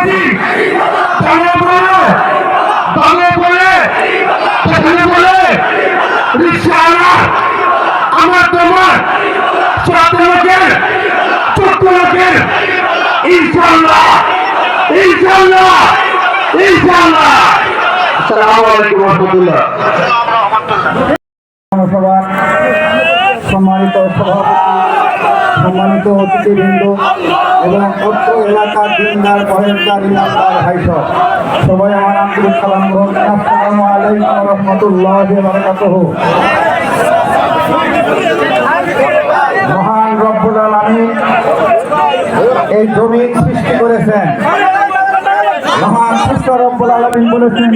বলেছি বাংলা বলে সেখানে বলে রিক্সাওয়ালা আমার তোমার ছোট লোকের ছোট্ট লোকের ইনশাআল্লাহ ইনশাআল্লাহ ইনশাআল্লাহ। আসসালামু আলাইকুম ওয়া রাহমাতুল্লাহ। সম্মানিত সভাপতি, সম্মানিত অতিথিবৃন্দ এবং অত্র এলাকার দিনদার পরেশদার ইমানদার ভাইসব সবাই আমার আন্তরিক সালাম গ্রহণ করেন। আসসালামু আলাইকুম ওয়া রাহমাতুল্লাহি ওয়া বারাকাতুহু। মহান রব্বুল আলামিন এই জমিন সৃষ্টি করেছেন। মহান সৃষ্টি রব্বুল আলামিন বলেছেন